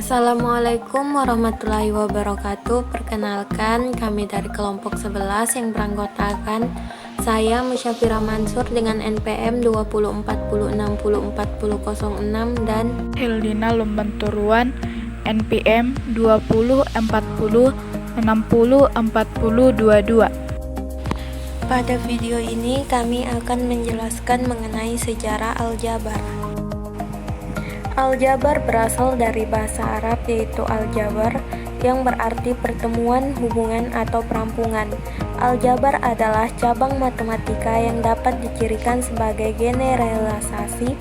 Assalamualaikum warahmatullahi wabarakatuh. Perkenalkan, kami dari kelompok 11 yang beranggotakan saya Musyafira Mansur dengan NPM 2040604006 dan Hildina Lumbanturuan NPM 2040604022. pada video ini kami akan menjelaskan mengenai sejarah aljabar. Aljabar berasal dari bahasa Arab yaitu aljabar yang berarti pertemuan, hubungan, atau perampungan. Aljabar adalah cabang matematika yang dapat dicirikan sebagai generalisasi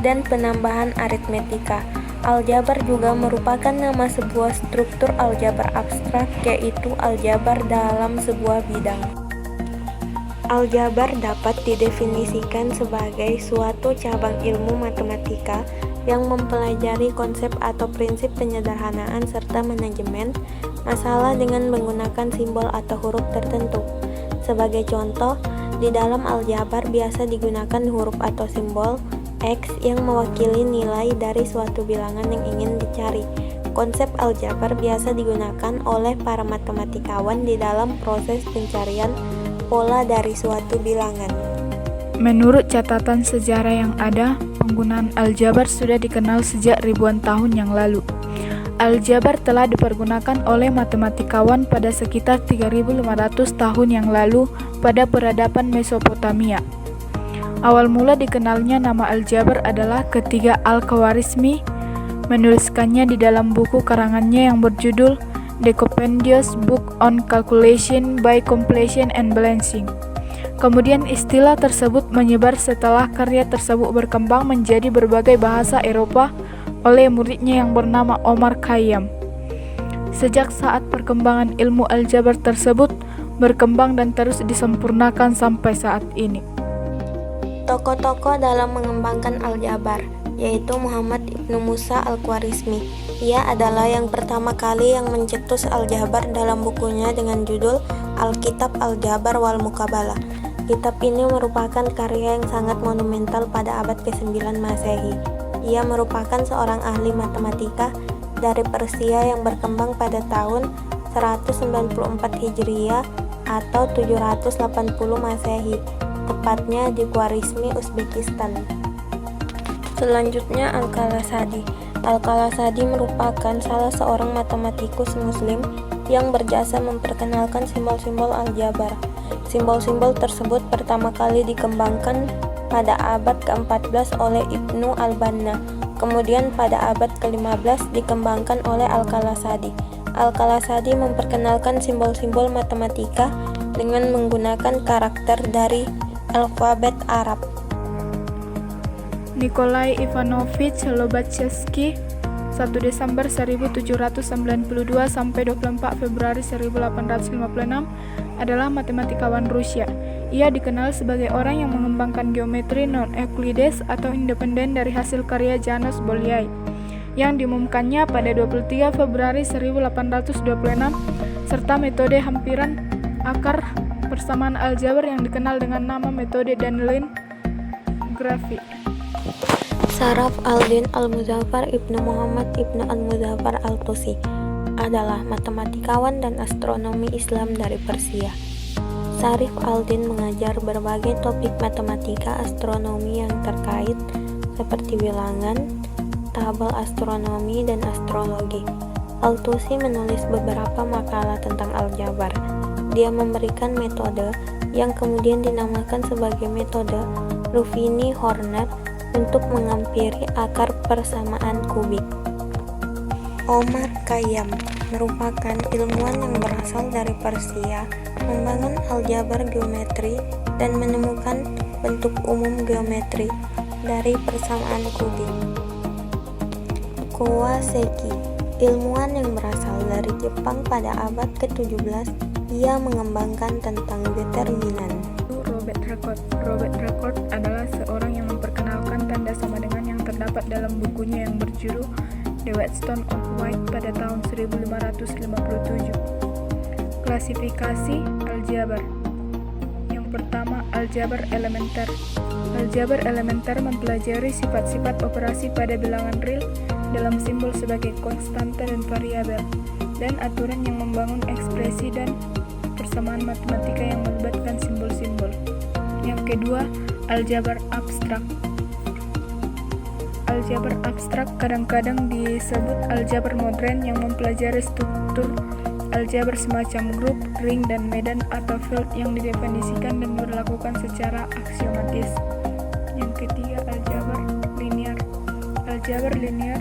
dan penambahan aritmetika. Aljabar juga merupakan nama sebuah struktur aljabar abstrak yaitu aljabar dalam sebuah bidang. Aljabar dapat didefinisikan sebagai suatu cabang ilmu matematika yang mempelajari konsep atau prinsip penyederhanaan serta manajemen masalah dengan menggunakan simbol atau huruf tertentu. Sebagai contoh, di dalam aljabar biasa digunakan huruf atau simbol X yang mewakili nilai dari suatu bilangan yang ingin dicari. Konsep aljabar biasa digunakan oleh para matematikawan di dalam proses pencarian pola dari suatu bilangan. Menurut catatan sejarah yang ada, penggunaan aljabar sudah dikenal sejak ribuan tahun yang lalu. Aljabar telah dipergunakan oleh matematikawan pada sekitar 3.500 tahun yang lalu pada peradaban Mesopotamia. Awal mula dikenalnya nama aljabar adalah ketika Al-Khwarizmi menuliskannya di dalam buku karangannya yang berjudul The Compendious Book on Calculation by Completion and Balancing. Kemudian istilah tersebut menyebar setelah karya tersebut berkembang menjadi berbagai bahasa Eropa oleh muridnya yang bernama Omar Khayyam. Sejak saat perkembangan ilmu aljabar tersebut berkembang dan terus disempurnakan sampai saat ini. Tokoh-tokoh dalam mengembangkan aljabar yaitu Muhammad Ibnu Musa Al-Khwarizmi. Ia adalah yang pertama kali yang mencetus aljabar dalam bukunya dengan judul Alkitab Aljabar wal Muqabalah. Kitab ini merupakan karya yang sangat monumental pada abad ke-9 Masehi. Ia merupakan seorang ahli matematika dari Persia yang berkembang pada tahun 194 Hijriah atau 780 Masehi, tepatnya di Khwarizmi, Uzbekistan. Selanjutnya Al-Khalasadi. Al-Khalasadi merupakan salah seorang matematikus muslim yang berjasa memperkenalkan simbol-simbol aljabar. Simbol-simbol tersebut pertama kali dikembangkan pada abad ke-14 oleh Ibnu Al-Banna. Kemudian pada abad ke-15 dikembangkan oleh Al-Khalasadi. Al-Khalasadi memperkenalkan simbol-simbol matematika dengan menggunakan karakter dari alfabet Arab. Nikolai Ivanovich Lobachevsky 1 Desember 1792 sampai 24 Februari 1856 adalah matematikawan Rusia. Ia dikenal sebagai orang yang mengembangkan geometri non-Euclides atau independen dari hasil karya Janusz Bolyai yang diumumkannya pada 23 Februari 1826 serta metode hampiran akar persamaan aljabar yang dikenal dengan nama metode Danelin grafik. Saraf al-Din al-Muzaffar Ibnu Muhammad Ibnu al-Muzaffar al-Tusi adalah matematikawan dan astronomi Islam dari Persia. Sarif al-Din mengajar berbagai topik matematika astronomi yang terkait seperti bilangan, tabel astronomi, dan astrologi. Al-Tusi menulis beberapa makalah tentang aljabar. Dia memberikan metode yang kemudian dinamakan sebagai metode Ruffini-Horner untuk mengampiri akar persamaan kubik. Omar Khayyam merupakan ilmuwan yang berasal dari Persia, membangun aljabar geometri dan menemukan bentuk umum geometri dari persamaan kubik. Kawasaki, ilmuwan yang berasal dari Jepang pada abad ke-17, ia mengembangkan tentang determinan. Robert Record adalah seorang yang memperkenalkan tanda sama dengan yang terdapat dalam bukunya yang berjudul The Whetstone of White pada tahun 1557. Klasifikasi aljabar. Yang pertama, aljabar elementer. Aljabar elementer mempelajari sifat-sifat operasi pada bilangan real dalam simbol sebagai konstanta dan variabel, dan aturan yang membangun ekspresi dan persamaan matematika yang melibatkan simbol-simbol. Yang kedua, aljabar abstrak. Aljabar abstrak kadang-kadang disebut aljabar modern yang mempelajari struktur aljabar semacam grup, ring, dan medan atau field yang didefinisikan dan dilakukan secara aksiomatis. Yang ketiga, aljabar linear. Aljabar linear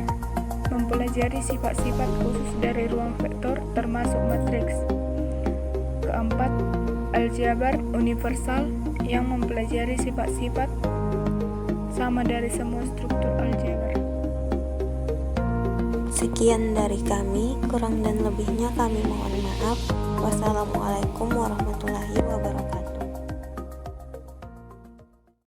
mempelajari sifat-sifat khusus dari ruang vektor termasuk matriks. Keempat, aljabar universal yang mempelajari sifat-sifat sama dari semua struktur aljabar. Sekian dari kami, kurang dan lebihnya kami mohon maaf. Wassalamualaikum warahmatullahi wabarakatuh.